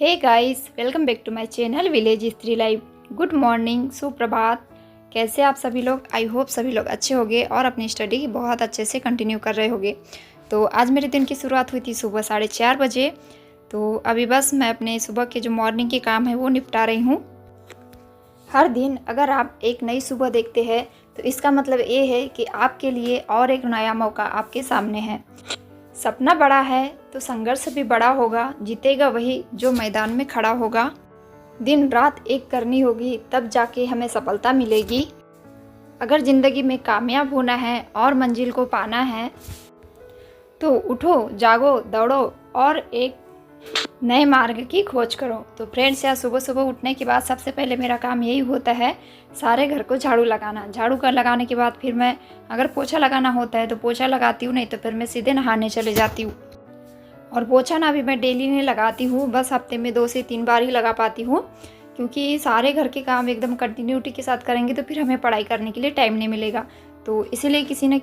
Hey guys, welcome back to my channel village स्त्री life. Good morning, सुप्रभात। कैसे आप सभी लोग? आई होप सभी लोग अच्छे होंगे और अपनी स्टडी बहुत अच्छे से कंटिन्यू कर रहे होंगे। तो आज मेरे दिन की शुरुआत हुई थी सुबह 4:30 बजे। तो अभी बस मैं अपने सुबह के जो मॉर्निंग के काम है वो निपटा रही हूँ। हर दिन अगर आप एक नई सुबह देखते हैं तो इसका मतलब ये है कि आपके लिए और एक नया मौका आपके सामने है। सपना बड़ा है तो संघर्ष भी बड़ा होगा। जीतेगा वही जो मैदान में खड़ा होगा। दिन रात एक करनी होगी, तब जाके हमें सफलता मिलेगी। अगर ज़िंदगी में कामयाब होना है और मंजिल को पाना है तो उठो, जागो, दौड़ो और एक नए मार्ग की खोज करो। तो फ्रेंड्स, यार सुबह सुबह उठने के बाद सबसे पहले मेरा काम यही होता है, सारे घर को झाड़ू लगाना। झाड़ू कर लगाने के बाद फिर मैं अगर पोछा लगाना होता है तो पोछा लगाती हूँ, नहीं तो फिर मैं सीधे नहाने चले जाती हूँ। और पोछा ना भी मैं डेली नहीं लगाती हूँ, बस हफ्ते में 2 से 3 बार ही लगा पाती हूँ, क्योंकि सारे घर के काम एकदम कंटिन्यूटी के साथ करेंगे तो फिर हमें पढ़ाई करने के लिए टाइम नहीं मिलेगा। तो इसीलिए किसी न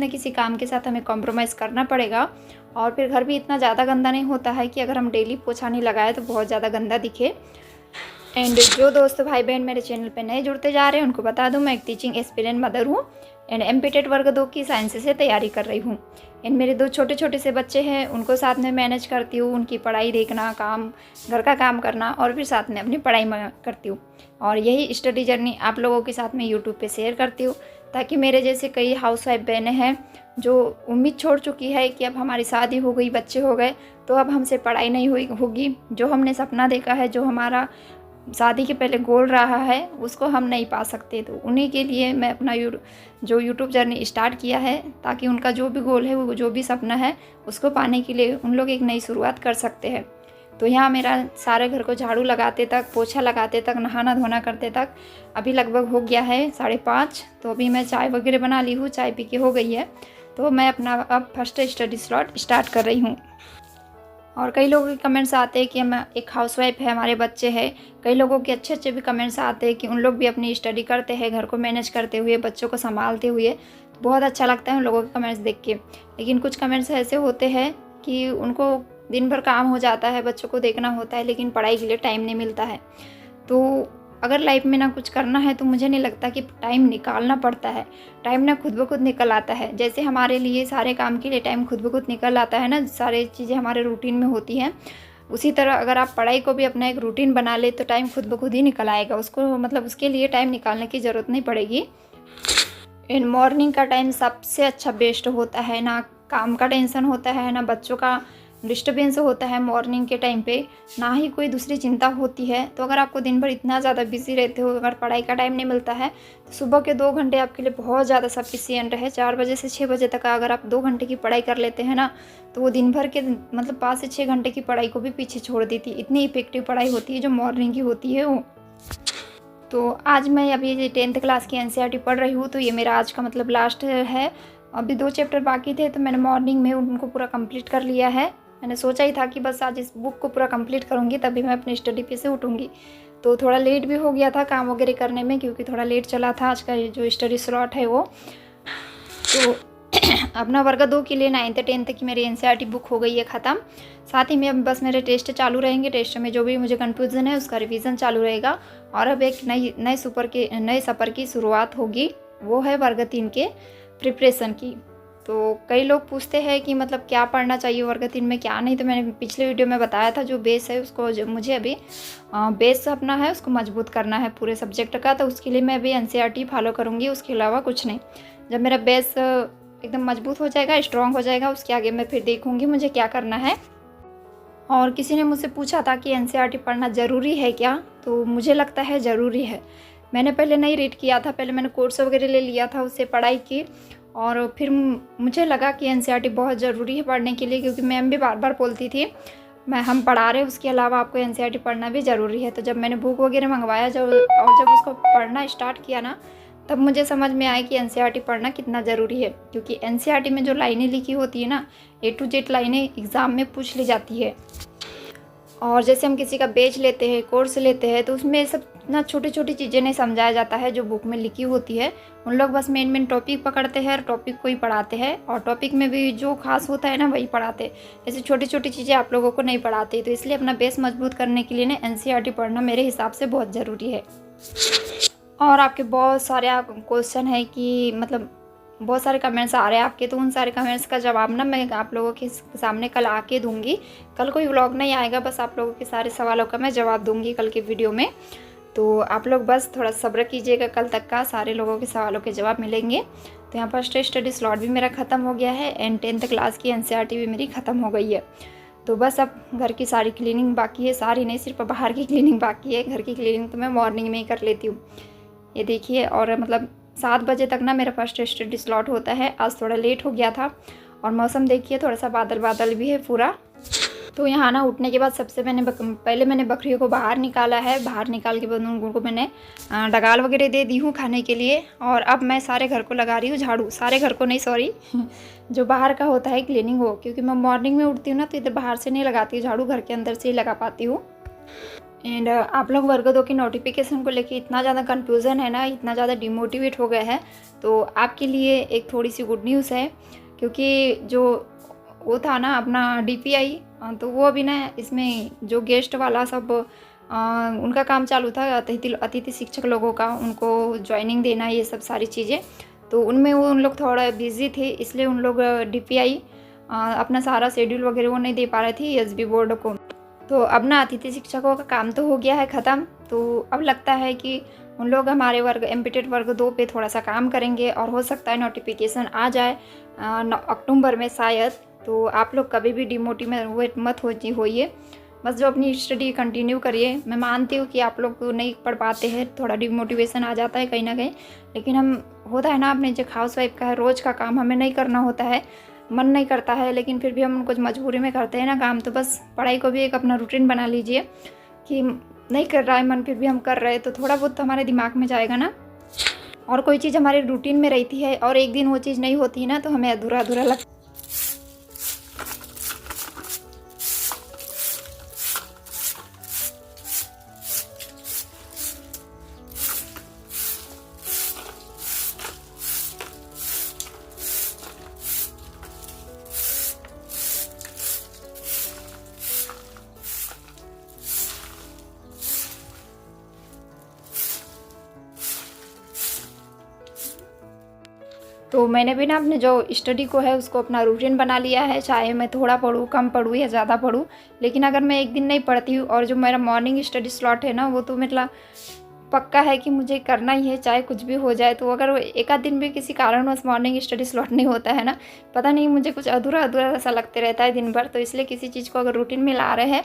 किसी काम के साथ हमें कॉम्प्रोमाइज़ करना पड़ेगा। और फिर घर भी इतना ज़्यादा गंदा नहीं होता है कि अगर हम डेली पोछा नहीं लगाए तो बहुत ज़्यादा गंदा दिखे। एंड जो दोस्त भाई बहन मेरे चैनल पे नए जुड़ते जा रहे हैं उनको बता दूं, मैं एक टीचिंग एक्सपीरियंस मदर हूँ एंड एमपीटेड वर्ग 2 की साइंस से तैयारी कर रही हूँ। एंड मेरे 2 छोटे छोटे से बच्चे हैं, उनको साथ में मैनेज करती हूँ, उनकी पढ़ाई देखना, काम, घर का काम करना और फिर साथ में अपनी पढ़ाई में करती हूँ। और यही स्टडी जर्नी आप लोगों के साथ में यूट्यूब पे शेयर करती हूँ, ताकि मेरे जैसे कई हाउसवाइफ बहनें हैं जो उम्मीद छोड़ चुकी है कि अब हमारी शादी हो गई, बच्चे हो गए तो अब हमसे पढ़ाई नहीं होगी। जो हमने सपना देखा है, जो हमारा शादी के पहले गोल रहा है, उसको हम नहीं पा सकते। तो उन्हीं के लिए मैं अपना जो यूट्यूब जर्नी स्टार्ट किया है, ताकि उनका जो भी गोल है, वो जो भी सपना है, उसको पाने के लिए उन लोग एक नई शुरुआत कर सकते हैं। तो यहाँ मेरा सारे घर को झाड़ू लगाते तक, पोछा लगाते तक, नहाना धोना करते तक अभी लगभग हो गया है 5:30। तो अभी मैं चाय वगैरह बना ली हूँ, चाय पी के हो गई है। तो मैं अपना अब फर्स्ट स्टडी स्लॉट स्टार्ट कर रही हूँ। और कई लोगों के कमेंट्स आते हैं कि हम एक हाउसवाइफ है, हमारे बच्चे हैं। कई लोगों के अच्छे अच्छे भी कमेंट्स आते हैं कि उन लोग भी अपनी स्टडी करते हैं, घर को मैनेज करते हुए, बच्चों को संभालते हुए। तो बहुत अच्छा लगता है उन लोगों के कमेंट्स देख के। लेकिन कुछ कमेंट्स ऐसे होते हैं कि उनको दिन भर काम हो जाता है, बच्चों को देखना होता है, लेकिन पढ़ाई के लिए टाइम नहीं मिलता है। तो अगर लाइफ में ना कुछ करना है तो मुझे नहीं लगता कि टाइम निकालना पड़ता है। टाइम ना खुद ब खुद निकल आता है। जैसे हमारे लिए सारे काम के लिए टाइम खुद ब खुद निकल आता है ना, सारी चीज़ें हमारे रूटीन में होती हैं, उसी तरह अगर आप पढ़ाई को भी अपना एक रूटीन बना ले तो टाइम खुद ब खुद ही निकल आएगा। उसको मतलब उसके लिए टाइम निकालने की ज़रूरत नहीं पड़ेगी। इन मॉर्निंग का टाइम सबसे अच्छा बेस्ट होता है। ना काम का टेंशन होता है, ना बच्चों का डिस्टर्बेंस होता है मॉर्निंग के टाइम पे, ना ही कोई दूसरी चिंता होती है। तो अगर आपको दिन भर इतना ज़्यादा बिजी रहते हो, अगर पढ़ाई का टाइम नहीं मिलता है, तो सुबह के 2 घंटे आपके लिए बहुत ज़्यादा सफिशियंट है। 4 बजे से 6 बजे तक अगर आप 2 घंटे की पढ़ाई कर लेते हैं ना, तो वो दिन भर के मतलब 5 से 6 घंटे की पढ़ाई को भी पीछे छोड़ देती है। इतनी इफेक्टिव पढ़ाई होती है जो मॉर्निंग की होती है वो। तो आज मैं अभी 10th क्लास की एनसीईआरटी पढ़ रही हूँ। तो ये मेरा आज का मतलब लास्ट है। अभी 2 चैप्टर बाकी थे, तो मैंने मॉर्निंग में उनको पूरा कंप्लीट कर लिया है। मैंने सोचा ही था कि बस आज इस बुक को पूरा कंप्लीट करूँगी, तभी मैं अपनी स्टडी पे से उठूँगी। तो थोड़ा लेट भी हो गया था काम वगैरह करने में, क्योंकि थोड़ा लेट चला था आज का जो स्टडी स्लॉट है वो। तो अपना वर्ग 2 के लिए 9th 10th की मेरी एनसीईआरटी बुक हो गई है ख़त्म। साथ ही में अब बस मेरे टेस्ट चालू रहेंगे। टेस्ट में जो भी मुझे कन्फ्यूज़न है उसका रिवीजन चालू रहेगा। और अब एक नए सफ़र की शुरुआत होगी, वो है वर्ग 3 के प्रिपरेशन की। तो कई लोग पूछते हैं कि मतलब क्या पढ़ना चाहिए वर्ग 3 में, क्या नहीं। तो मैंने पिछले वीडियो में बताया था, जो बेस है उसको, जो मुझे अभी बेस अपना है उसको मजबूत करना है पूरे सब्जेक्ट का। तो उसके लिए मैं अभी एनसीईआरटी फॉलो करूँगी, उसके अलावा कुछ नहीं। जब मेरा बेस एकदम मजबूत हो जाएगा, स्ट्रॉन्ग हो जाएगा, उसके आगे मैं फिर देखूँगी मुझे क्या करना है। और किसी ने मुझसे पूछा था कि एनसीईआरटी पढ़ना ज़रूरी है क्या, तो मुझे लगता है ज़रूरी है। मैंने पहले नहीं रीड किया था, पहले मैंने कोर्स वगैरह ले लिया था, उससे पढ़ाई की, और फिर मुझे लगा कि एनसीईआरटी बहुत ज़रूरी है पढ़ने के लिए, क्योंकि मैम भी बार बार बोलती थी हम पढ़ा रहे हैं, उसके अलावा आपको एनसीईआरटी पढ़ना भी ज़रूरी है। तो जब मैंने बुक वगैरह मंगवाया जब उसको पढ़ना स्टार्ट किया ना, तब मुझे समझ में आया कि एनसीईआरटी पढ़ना कितना ज़रूरी है। क्योंकि एनसीईआरटी में जो लाइनें लिखी होती है ना, A to Z लाइनें एग्ज़ाम में पूछ ली जाती है। और जैसे हम किसी का बैच लेते हैं, कोर्स लेते हैं, तो उसमें सब ना छोटी छोटी चीज़ें नहीं समझाया जाता है जो बुक में लिखी होती है। उन लोग बस मेन टॉपिक पकड़ते हैं और टॉपिक को ही पढ़ाते हैं, और टॉपिक में भी जो खास होता है ना वही पढ़ाते हैं। ऐसी छोटी छोटी चीज़ें आप लोगों को नहीं पढ़ाते। तो इसलिए अपना बेस मजबूत करने के लिए ना NCERT पढ़ना मेरे हिसाब से बहुत ज़रूरी है। और आपके बहुत सारे क्वेश्चन है कि मतलब बहुत सारे कमेंट्स आ रहे हैं आपके, तो उन सारे कमेंट्स का जवाब ना मैं आप लोगों के सामने कल आके दूंगी। कल कोई व्लॉग नहीं आएगा, बस आप लोगों के सारे सवालों का मैं जवाब दूंगी कल के वीडियो में। तो आप लोग बस थोड़ा सब्र कीजिएगा, कल तक का सारे लोगों के सवालों के जवाब मिलेंगे। तो यहाँ फर्स्ट स्टडी स्लॉट भी मेरा ख़त्म हो गया है एंड 10th क्लास की NCERT भी मेरी ख़त्म हो गई है। तो बस अब घर की सारी क्लीनिंग बाकी है, सारी नहीं सिर्फ बाहर की क्लीनिंग बाकी है। घर की क्लीनिंग तो मैं मॉर्निंग में ही कर लेती हूँ। ये देखिए, और मतलब 7 बजे तक ना मेरा फर्स्ट स्टडी स्लॉट होता है। आज थोड़ा लेट हो गया था, और मौसम देखिए थोड़ा सा बादल बादल भी है पूरा। तो यहाँ ना उठने के बाद सबसे पहले मैंने बकरियों को बाहर निकाला है। बाहर निकाल के बाद उनको मैंने डगाल वगैरह दे दी हूँ खाने के लिए। और अब मैं सारे घर को लगा रही हूँ झाड़ू, सारे घर को नहीं, सॉरी जो बाहर का होता है क्लीनिंग हो, क्योंकि मैं मॉर्निंग में उठती हूँ ना, तो इधर बाहर से नहीं लगाती हूँ झाड़ू, घर के अंदर से ही लगा पाती हूँ। एंड आप लोग वर्ग 2 की नोटिफिकेशन को लेके इतना ज़्यादा कन्फ्यूज़न है ना, इतना ज़्यादा डिमोटिवेट हो गए हैं, तो आपके लिए एक थोड़ी सी गुड न्यूज़ है। क्योंकि जो वो था ना अपना DPI, तो वो अभी ना इसमें जो गेस्ट वाला सब उनका काम चालू था, अतिथि शिक्षक लोगों का, उनको ज्वाइनिंग देना, ये सब सारी चीज़ें, तो उनमें वो उन लोग थोड़ा बिजी थे, इसलिए उन लोग DPI अपना सारा शेड्यूल वगैरह वो नहीं दे पा रहे थे SB बोर्ड को। तो अब ना अतिथि शिक्षकों का काम तो हो गया है ख़त्म। तो अब लगता है कि उन लोग हमारे वर्ग एम्पिटेड वर्ग 2 पे थोड़ा सा काम करेंगे, और हो सकता है नोटिफिकेशन आ जाए अक्टूबर में शायद। तो आप लोग कभी भी डिमोटिवेट मत होइए, बस जो अपनी स्टडी कंटिन्यू करिए। मैं मानती हूँ कि आप लोग नहीं पढ़ पाते हैं, थोड़ा डिमोटिवेशन आ जाता है कहीं ना कहीं, लेकिन हम होता है ना अपने जो हाउस वाइफ का है, रोज़ का काम हमें नहीं करना होता है, मन नहीं करता है, लेकिन फिर भी हम कुछ मजबूरी में करते हैं ना काम। तो बस पढ़ाई को भी एक अपना रूटीन बना लीजिए कि नहीं कर रहा है मन, फिर भी हम कर रहे हैं, तो थोड़ा बहुत तो हमारे दिमाग में जाएगा ना। और कोई चीज़ हमारे रूटीन में रहती है और एक दिन वो चीज़ नहीं होती है ना, तो हमें अधूरा अधूरा लगता है। तो मैंने भी ना अपने जो स्टडी को है उसको अपना रूटीन बना लिया है, चाहे मैं थोड़ा पढूँ, कम पढूँ या ज़्यादा पढूँ। लेकिन अगर मैं एक दिन नहीं पढ़ती हूँ, और जो मेरा मॉर्निंग स्टडी स्लॉट है ना, वो तो मतलब पक्का है कि मुझे करना ही है, चाहे कुछ भी हो जाए। तो अगर वो एक आध दिन भी किसी कारणवश मॉर्निंग स्टडी स्लॉट नहीं होता है ना, पता नहीं मुझे कुछ अधूरा अधूरा ऐसा लगते रहता है दिन भर। तो इसलिए किसी चीज़ को अगर रूटीन में ला रहे हैं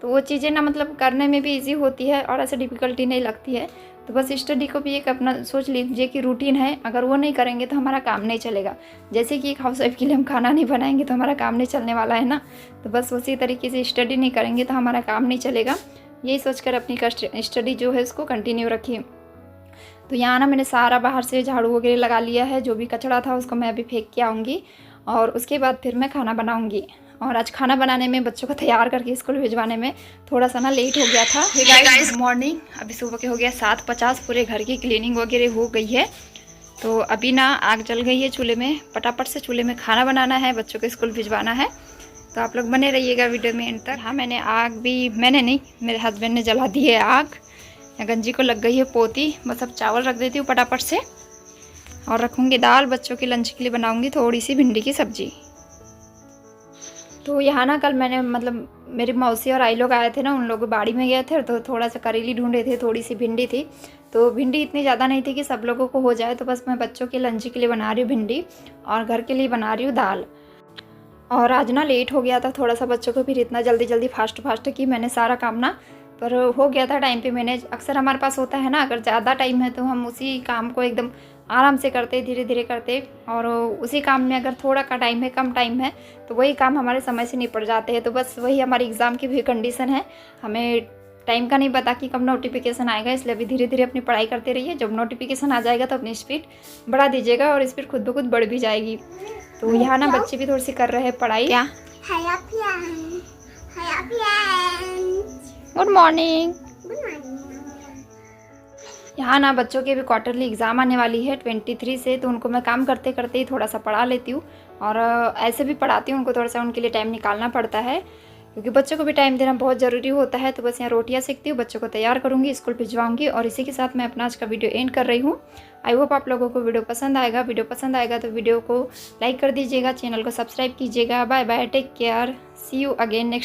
तो वो चीज़ें ना मतलब करने में भी ईजी होती है और ऐसे डिफ़िकल्टी नहीं लगती है। तो बस स्टडी को भी एक अपना सोच लीजिए कि रूटीन है, अगर वो नहीं करेंगे तो हमारा काम नहीं चलेगा। जैसे कि एक हाउस वाइफ के लिए हम खाना नहीं बनाएंगे तो हमारा काम नहीं चलने वाला है ना, तो बस उसी तरीके से स्टडी नहीं करेंगे तो हमारा काम नहीं चलेगा। यही सोचकर अपनी स्टडी जो है उसको कंटिन्यू रखिए। तो यहाँ ना मैंने सारा बाहर से झाड़ू वगैरह लगा लिया है, जो भी कचरा था उसको मैं अभी फेंक के आऊँगी, और उसके बाद फिर मैं खाना बनाऊँगी। और आज खाना बनाने में, बच्चों को तैयार करके स्कूल भिजवाने में थोड़ा सा ना लेट हो गया था। गाइस गुड मॉर्निंग, अभी सुबह के हो गया 7:50, पूरे घर की क्लीनिंग वगैरह हो गई है। तो अभी ना आग जल गई है चूल्हे में, फटाफट से चूल्हे में खाना बनाना है, बच्चों को स्कूल भिजवाना है। तो आप लोग बने रहिएगा वीडियो में एंड तक। हाँ, मैंने नहीं, मेरे हस्बैंड ने जला दी है आग। गंजी को लग गई है पोती, बस अब चावल रख देती हूँ फटाफट से, और रखूँगी दाल। बच्चों के लंच के लिए बनाऊँगी थोड़ी सी भिंडी की सब्जी। तो यहाँ ना कल मैंने मतलब मेरी मौसी और आई लोग आए थे ना, उन लोग बाड़ी में गए थे, तो थोड़ा सा करेली ढूंढे थे, थोड़ी सी भिंडी थी। तो भिंडी इतनी ज़्यादा नहीं थी कि सब लोगों को हो जाए, तो बस मैं बच्चों के लंच के लिए बना रही हूँ भिंडी, और घर के लिए बना रही हूँ दाल। और आज ना लेट हो गया था थोड़ा सा बच्चों को, फिर इतना जल्दी फास्ट की मैंने सारा काम ना, पर हो गया था टाइम पे मैनेज। अक्सर हमारे पास होता है ना, अगर ज़्यादा टाइम है तो हम उसी काम को एकदम आराम से करते, धीरे धीरे करते, और उसी काम में अगर थोड़ा का टाइम है, कम टाइम है, तो वही काम हमारे समय से निपट जाते हैं। तो बस वही हमारी एग्ज़ाम की भी कंडीशन है, हमें टाइम का नहीं पता कि कब नोटिफिकेशन आएगा, इसलिए अभी धीरे धीरे अपनी पढ़ाई करते रहिए। जब नोटिफिकेशन आ जाएगा तो अपनी स्पीड बढ़ा दीजिएगा, और स्पीड खुद ब खुद बढ़ भी जाएगी। तो यहाँ ना बच्चे भी थोड़ी सी कर रहे हैं पढ़ाई। क्या गुड मॉर्निंग। यहाँ ना बच्चों के भी क्वार्टरली एग्ज़ाम आने वाली है 23 से, तो उनको मैं काम करते करते ही थोड़ा सा पढ़ा लेती हूँ और ऐसे भी पढ़ाती हूँ। उनको थोड़ा सा उनके लिए टाइम निकालना पड़ता है क्योंकि बच्चों को भी टाइम देना बहुत ज़रूरी होता है। तो बस यहाँ रोटियाँ सेकती हूँ, बच्चों को तैयार करूँगी, स्कूल भिजवाऊँगी और इसी के साथ मैं अपना आज का वीडियो एंड कर रही हूँ। आई होप आप लोगों को वीडियो पसंद आएगा। वीडियो पसंद आएगा तो वीडियो को लाइक कर दीजिएगा, चैनल को सब्सक्राइब कीजिएगा। Bye bye, take care, see you again next